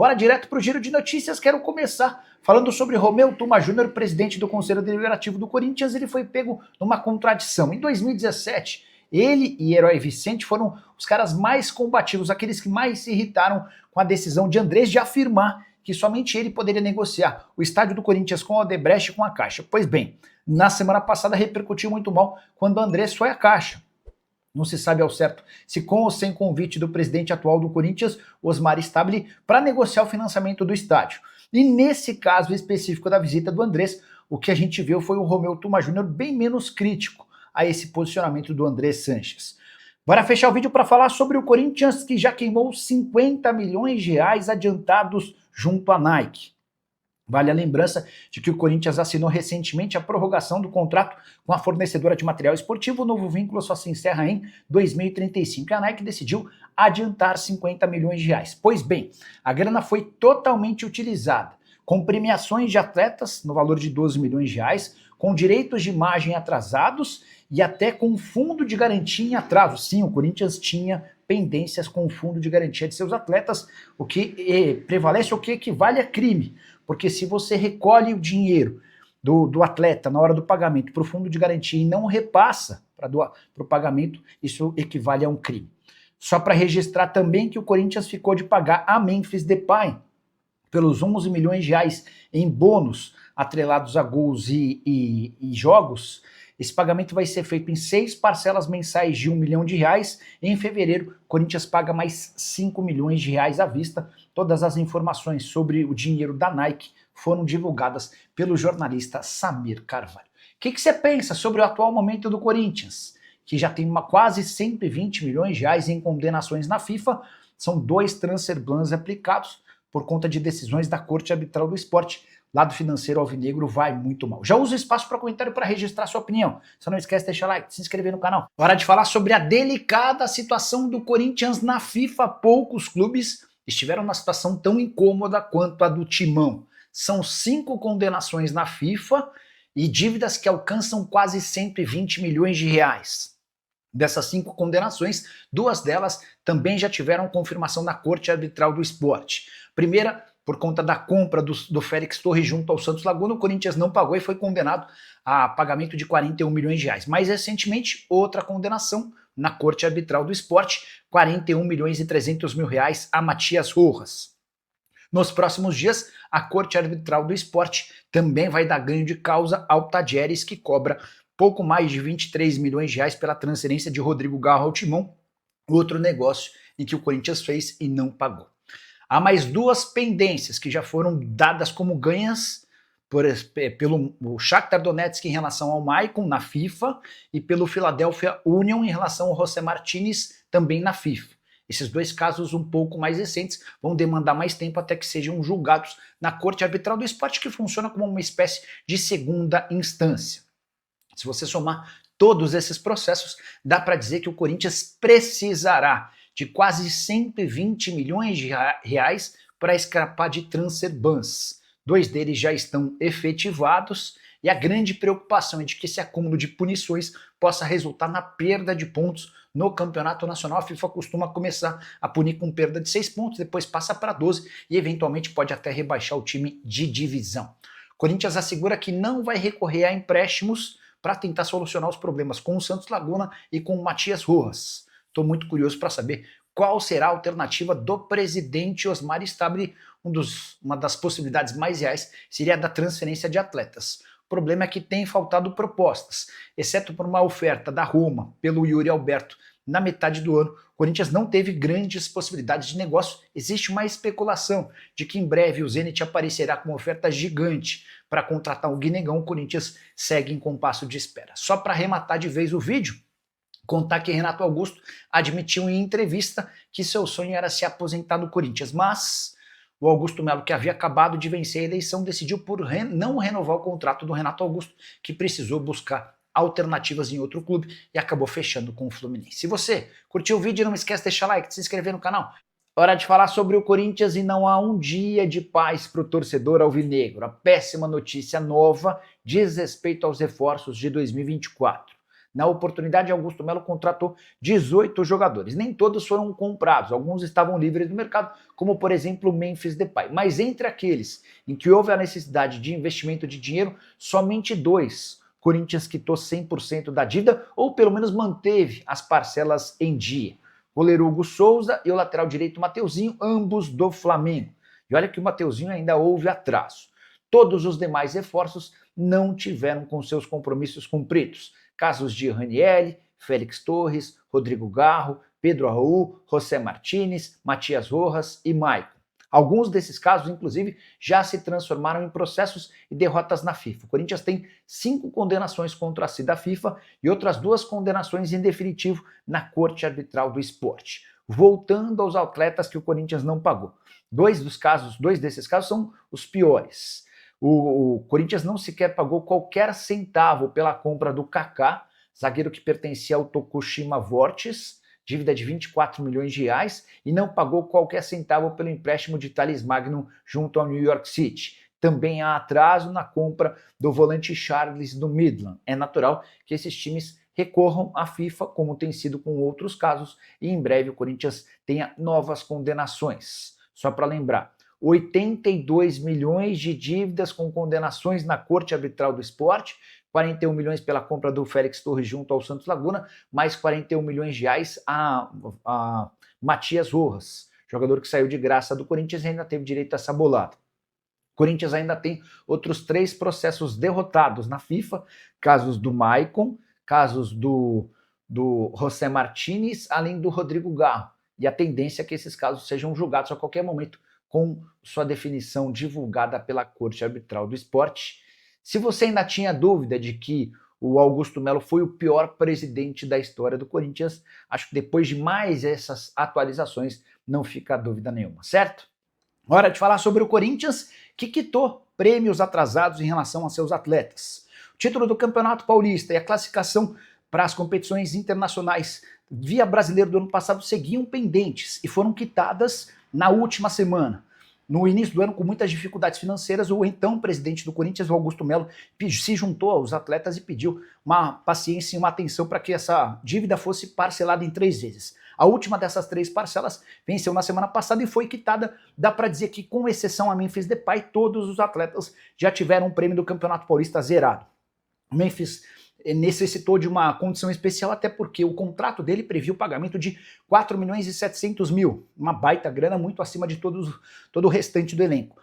Bora direto para o giro de notícias. Quero começar falando sobre Romeu Tuma Júnior, presidente do Conselho Deliberativo do Corinthians. Ele foi pego numa contradição. Em 2017, ele e Herói Vicente foram os caras mais combativos, aqueles que mais se irritaram com a decisão de Andrés de afirmar que somente ele poderia negociar o estádio do Corinthians com a Odebrecht e com a Caixa. Pois bem, na semana passada repercutiu muito mal quando Andrés foi à Caixa. Não se sabe ao certo se com ou sem convite do presidente atual do Corinthians, Osmar Stabile, para negociar o financiamento do estádio. E nesse caso específico da visita do Andrés, o que a gente viu foi o Romeu Tuma Júnior bem menos crítico a esse posicionamento do Andrés Sanches. Bora fechar o vídeo para falar sobre o Corinthians, que já queimou 50 milhões de reais adiantados junto à Nike. Vale a lembrança de que o Corinthians assinou recentemente a prorrogação do contrato com a fornecedora de material esportivo. O novo vínculo só se encerra em 2035 e a Nike decidiu adiantar 50 milhões de reais. Pois bem, a grana foi totalmente utilizada, com premiações de atletas no valor de 12 milhões de reais, com direitos de imagem atrasados e até com fundo de garantia em atraso. Sim, o Corinthians tinha pendências com o fundo de garantia de seus atletas, o que prevalece, o que equivale a crime. Porque se você recolhe o dinheiro do atleta na hora do pagamento para o fundo de garantia e não repassa para o pagamento, isso equivale a um crime. Só para registrar também que o Corinthians ficou de pagar a Memphis Depay pelos 11 milhões de reais em bônus atrelados a gols e jogos. Esse pagamento vai ser feito em 6 parcelas mensais de 1 milhão de reais. Em fevereiro, o Corinthians paga mais 5 milhões de reais à vista. Todas as informações sobre o dinheiro da Nike foram divulgadas pelo jornalista Samir Carvalho. O que você pensa sobre o atual momento do Corinthians, que já tem quase 120 milhões de reais em condenações na FIFA? São 2 transfer bans aplicados por conta de decisões da Corte Arbitral do Esporte. Lado financeiro alvinegro vai muito mal. Já usa o espaço para comentário para registrar sua opinião. Só não esquece de deixar like, de se inscrever no canal. Hora de falar sobre a delicada situação do Corinthians na FIFA. Poucos clubes estiveram numa situação tão incômoda quanto a do Timão. São 5 condenações na FIFA e dívidas que alcançam quase 120 milhões de reais. Dessas 5 condenações, 2 delas também já tiveram confirmação na Corte Arbitral do Esporte. Primeira, por conta da compra do Félix Torres junto ao Santos Laguna, o Corinthians não pagou e foi condenado a pagamento de 41 milhões de reais. Mais recentemente, outra condenação na Corte Arbitral do Esporte, 41 milhões e 300 mil reais a Matias Rojas. Nos próximos dias, a Corte Arbitral do Esporte também vai dar ganho de causa ao Tadieres, que cobra pouco mais de 23 milhões de reais pela transferência de Rodrigo Garro ao Timão, outro negócio em que o Corinthians fez e não pagou. Há mais 2 pendências que já foram dadas como ganhas pelo Shakhtar Donetsk em relação ao Maicon na FIFA e pelo Philadelphia Union em relação ao José Martínez também na FIFA. Esses 2 casos um pouco mais recentes vão demandar mais tempo até que sejam julgados na Corte Arbitral do Esporte, que funciona como uma espécie de segunda instância. Se você somar todos esses processos, dá para dizer que o Corinthians precisará de quase 120 milhões de reais para escapar de transfer bans. 2 deles já estão efetivados e a grande preocupação é de que esse acúmulo de punições possa resultar na perda de pontos no Campeonato Nacional. A FIFA costuma começar a punir com perda de 6 pontos, depois passa para 12 e eventualmente pode até rebaixar o time de divisão. O Corinthians assegura que não vai recorrer a empréstimos para tentar solucionar os problemas com o Santos Laguna e com o Matias Rojas. Estou muito curioso para saber qual será a alternativa do presidente Osmar Stabile. Uma das possibilidades mais reais seria a da transferência de atletas. O problema é que tem faltado propostas. Exceto por uma oferta da Roma pelo Yuri Alberto na metade do ano, o Corinthians não teve grandes possibilidades de negócio. Existe uma especulação de que em breve o Zenit aparecerá com uma oferta gigante para contratar o Guinegão. O Corinthians segue em compasso de espera. Só para arrematar de vez o vídeo, contar que Renato Augusto admitiu em entrevista que seu sonho era se aposentar no Corinthians, mas o Augusto Melo, que havia acabado de vencer a eleição, decidiu por não renovar o contrato do Renato Augusto, que precisou buscar alternativas em outro clube e acabou fechando com o Fluminense. Se você curtiu o vídeo, não esquece de deixar like, de se inscrever no canal. Hora de falar sobre o Corinthians e não há um dia de paz para o torcedor alvinegro. A péssima notícia nova diz respeito aos reforços de 2024. Na oportunidade, Augusto Melo contratou 18 jogadores. Nem todos foram comprados, alguns estavam livres no mercado, como por exemplo o Memphis Depay. Mas entre aqueles em que houve a necessidade de investimento de dinheiro, somente 2. Corinthians quitou 100% da dívida, ou pelo menos manteve as parcelas em dia. O goleiro Hugo Souza e o lateral direito Mateuzinho, ambos do Flamengo. E olha que o Mateuzinho ainda houve atraso. Todos os demais reforços não tiveram com seus compromissos cumpridos. Casos de Ranieri, Félix Torres, Rodrigo Garro, Pedro Raul, José Martínez, Matias Rojas e Maicon. Alguns desses casos, inclusive, já se transformaram em processos e derrotas na FIFA. O Corinthians tem 5 condenações contra a si da FIFA e outras 2 condenações em definitivo na Corte Arbitral do Esporte. Voltando aos atletas que o Corinthians não pagou. 2 desses casos são os piores. O Corinthians não sequer pagou qualquer centavo pela compra do Kaká, zagueiro que pertencia ao Tokushima Vortis, dívida de 24 milhões de reais, e não pagou qualquer centavo pelo empréstimo de Thales Magno junto ao New York City. Também há atraso na compra do volante Charles do Midland. É natural que esses times recorram à FIFA, como tem sido com outros casos, e em breve o Corinthians tenha novas condenações. Só para lembrar, 82 milhões de dívidas com condenações na Corte Arbitral do Esporte, 41 milhões pela compra do Félix Torres junto ao Santos Laguna, mais 41 milhões de reais a Matias Rojas, jogador que saiu de graça do Corinthians e ainda teve direito a essa bolada. O Corinthians ainda tem outros 3 processos derrotados na FIFA, casos do Maicon, casos do José Martínez, além do Rodrigo Garro. E a tendência é que esses casos sejam julgados a qualquer momento, com sua definição divulgada pela Corte Arbitral do Esporte. Se você ainda tinha dúvida de que o Augusto Melo foi o pior presidente da história do Corinthians, acho que depois de mais essas atualizações não fica dúvida nenhuma, certo? Hora de falar sobre o Corinthians, que quitou prêmios atrasados em relação a seus atletas. O título do Campeonato Paulista e a classificação para as competições internacionais via brasileiro do ano passado seguiam pendentes e foram quitadas na última semana. No início do ano, com muitas dificuldades financeiras, o então presidente do Corinthians, o Augusto Melo, se juntou aos atletas e pediu uma paciência e uma atenção para que essa dívida fosse parcelada em 3 vezes. A última dessas 3 parcelas venceu na semana passada e foi quitada. Dá para dizer que, com exceção a Memphis Depay, todos os atletas já tiveram um prêmio do Campeonato Paulista zerado. O Memphis necessitou de uma condição especial, até porque o contrato dele previa o pagamento de 4 milhões e 700 mil, uma baita grana muito acima de todo o restante do elenco.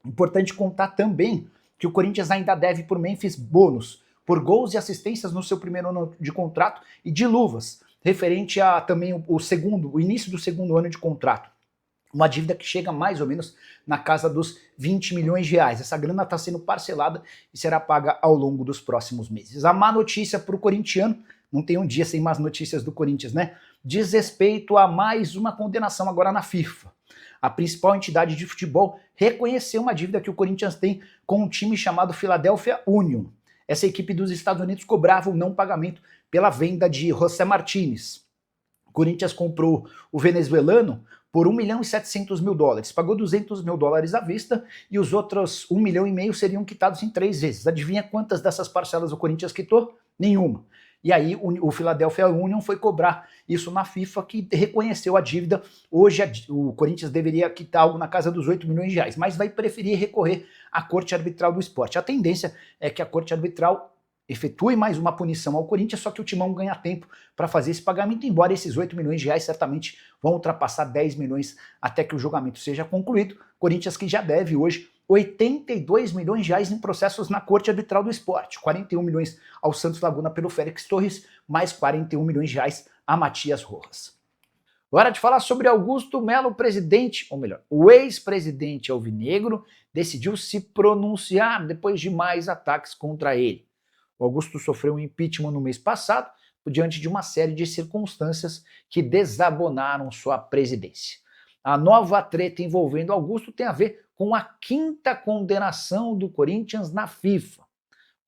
Importante contar também que o Corinthians ainda deve por Memphis bônus, por gols e assistências no seu primeiro ano de contrato e de luvas, referente a também o início do segundo ano de contrato. Uma dívida que chega mais ou menos na casa dos 20 milhões de reais. Essa grana está sendo parcelada e será paga ao longo dos próximos meses. A má notícia para o corintiano, não tem um dia sem más notícias do Corinthians, né? Diz respeito a mais uma condenação agora na FIFA. A principal entidade de futebol reconheceu uma dívida que o Corinthians tem com um time chamado Philadelphia Union. Essa equipe dos Estados Unidos cobrava o não pagamento pela venda de José Martínez. O Corinthians comprou o venezuelano por 1 milhão e 700 mil dólares. Pagou 200 mil dólares à vista e os outros 1,5 milhão seriam quitados em 3 vezes. Adivinha quantas dessas parcelas o Corinthians quitou? Nenhuma. E aí o Philadelphia Union foi cobrar isso na FIFA, que reconheceu a dívida. Hoje o Corinthians deveria quitar algo na casa dos 8 milhões de reais, mas vai preferir recorrer à Corte Arbitral do Esporte. A tendência é que a Corte Arbitral efetue mais uma punição ao Corinthians, só que o Timão ganha tempo para fazer esse pagamento, embora esses 8 milhões de reais certamente vão ultrapassar 10 milhões até que o julgamento seja concluído. Corinthians que já deve hoje 82 milhões de reais em processos na Corte Arbitral do Esporte, 41 milhões ao Santos Laguna pelo Félix Torres, mais 41 milhões de reais a Matias Rojas. Hora de falar sobre Augusto Melo, presidente, ou melhor, o ex-presidente alvinegro, decidiu se pronunciar depois de mais ataques contra ele. O Augusto sofreu um impeachment no mês passado, diante de uma série de circunstâncias que desabonaram sua presidência. A nova treta envolvendo Augusto tem a ver com a 5ª condenação do Corinthians na FIFA.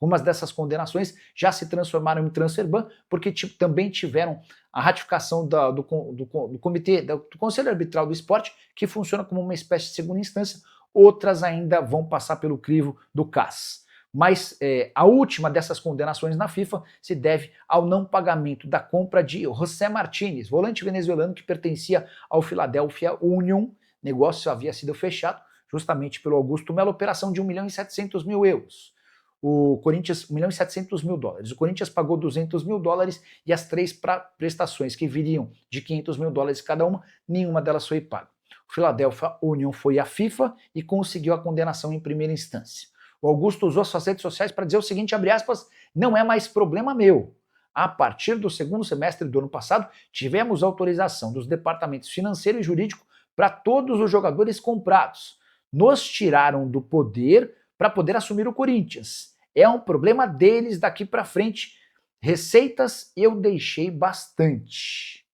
Algumas dessas condenações já se transformaram em transfer ban, porque também tiveram a ratificação do comitê, do Conselho Arbitral do Esporte, que funciona como uma espécie de segunda instância. Outras ainda vão passar pelo crivo do CAS. mas a última dessas condenações na FIFA se deve ao não pagamento da compra de José Martínez, volante venezuelano que pertencia ao Philadelphia Union. Negócio havia sido fechado justamente pelo Augusto Melo, operação de 1.700.000 euros. O Corinthians, 1.700.000 dólares. O Corinthians pagou 200.000 dólares e as 3 prestações que viriam de 500.000 dólares cada uma, nenhuma delas foi paga. O Philadelphia Union foi à FIFA e conseguiu a condenação em primeira instância. O Augusto usou suas redes sociais para dizer o seguinte, abre aspas, não é mais problema meu. A partir do segundo semestre do ano passado, tivemos autorização dos departamentos financeiro e jurídico para todos os jogadores comprados. Nos tiraram do poder para poder assumir o Corinthians. É um problema deles daqui para frente. Receitas eu deixei bastante.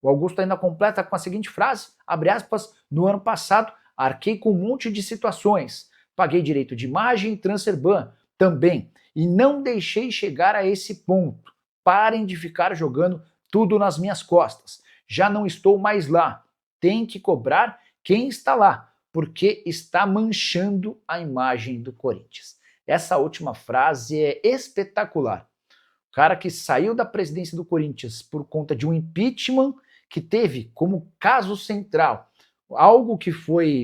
O Augusto ainda completa com a seguinte frase, abre aspas, no ano passado arquei com um monte de situações. Paguei direito de imagem e transfer ban também. E não deixei chegar a esse ponto. Parem de ficar jogando tudo nas minhas costas. Já não estou mais lá. Tem que cobrar quem está lá, porque está manchando a imagem do Corinthians. Essa última frase é espetacular. O cara que saiu da presidência do Corinthians por conta de um impeachment que teve como caso central algo que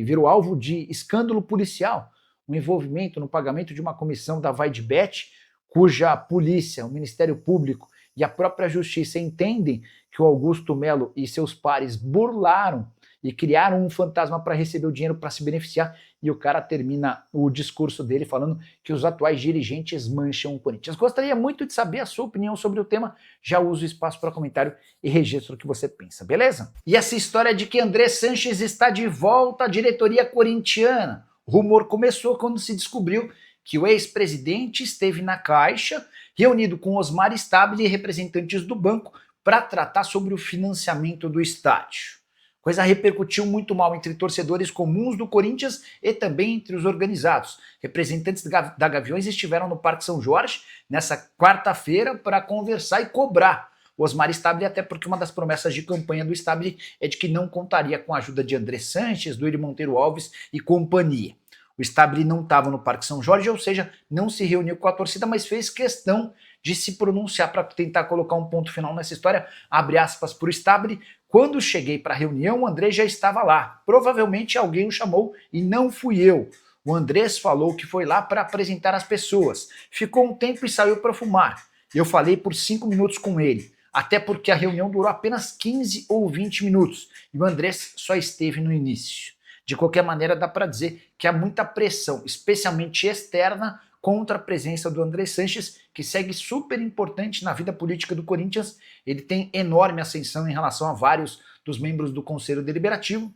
virou alvo de escândalo policial, o envolvimento no pagamento de uma comissão da Vaidbet, cuja polícia, o Ministério Público e a própria Justiça entendem que o Augusto Melo e seus pares burlaram e criaram um fantasma para receber o dinheiro para se beneficiar, e o cara termina o discurso dele falando que os atuais dirigentes mancham o Corinthians. Gostaria muito de saber a sua opinião sobre o tema, já uso o espaço para comentário e registro o que você pensa, beleza? E essa história de que André Sanches está de volta à diretoria corintiana, o rumor começou quando se descobriu que o ex-presidente esteve na Caixa, reunido com Osmar Stabile e representantes do banco para tratar sobre o financiamento do estádio. A coisa repercutiu muito mal entre torcedores comuns do Corinthians e também entre os organizados. Representantes da Gaviões estiveram no Parque São Jorge nessa quarta-feira para conversar e cobrar o Osmar Stabile, até porque uma das promessas de campanha do Stabile é de que não contaria com a ajuda de André Sanches, Duílio Monteiro Alves e companhia. O Stabile não estava no Parque São Jorge, ou seja, não se reuniu com a torcida, mas fez questão de se pronunciar para tentar colocar um ponto final nessa história, abre aspas para o Stabile. Quando cheguei para a reunião, o André já estava lá. Provavelmente alguém o chamou e não fui eu. O Andrés falou que foi lá para apresentar as pessoas. Ficou um tempo e saiu para fumar. Eu falei por 5 minutos com ele, até porque a reunião durou apenas 15 ou 20 minutos e o Andrés só esteve no início. De qualquer maneira, dá para dizer que há muita pressão, especialmente externa, contra a presença do André Sanches, que segue super importante na vida política do Corinthians. Ele tem enorme ascensão em relação a vários dos membros do Conselho Deliberativo.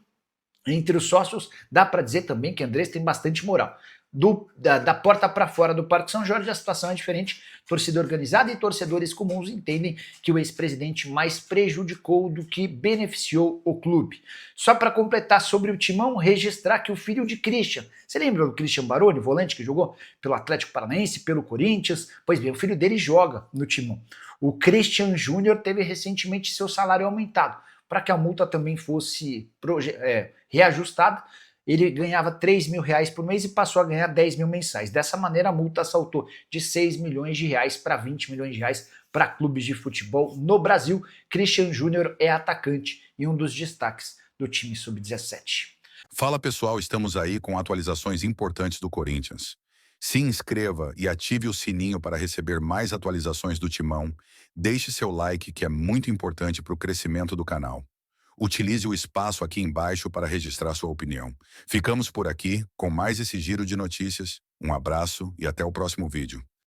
Entre os sócios, dá para dizer também que Andrés tem bastante moral. Da porta para fora do Parque São Jorge, a situação é diferente. Torcida organizada e torcedores comuns entendem que o ex-presidente mais prejudicou do que beneficiou o clube. Só para completar sobre o Timão, registrar que o filho de Christian, você lembra do Christian Baroni, volante que jogou pelo Atlético Paranaense, pelo Corinthians? Pois bem, o filho dele joga no Timão. O Christian Júnior teve recentemente seu salário aumentado, para que a multa também fosse reajustada. Ele ganhava 3 mil reais por mês e passou a ganhar 10 mil mensais. Dessa maneira, a multa saltou de 6 milhões de reais para 20 milhões de reais para clubes de futebol no Brasil. Christian Júnior é atacante e um dos destaques do time sub-17. Fala pessoal, estamos aí com atualizações importantes do Corinthians. Se inscreva e ative o sininho para receber mais atualizações do Timão. Deixe seu like, que é muito importante para o crescimento do canal. Utilize o espaço aqui embaixo para registrar sua opinião. Ficamos por aqui com mais esse giro de notícias. Um abraço e até o próximo vídeo.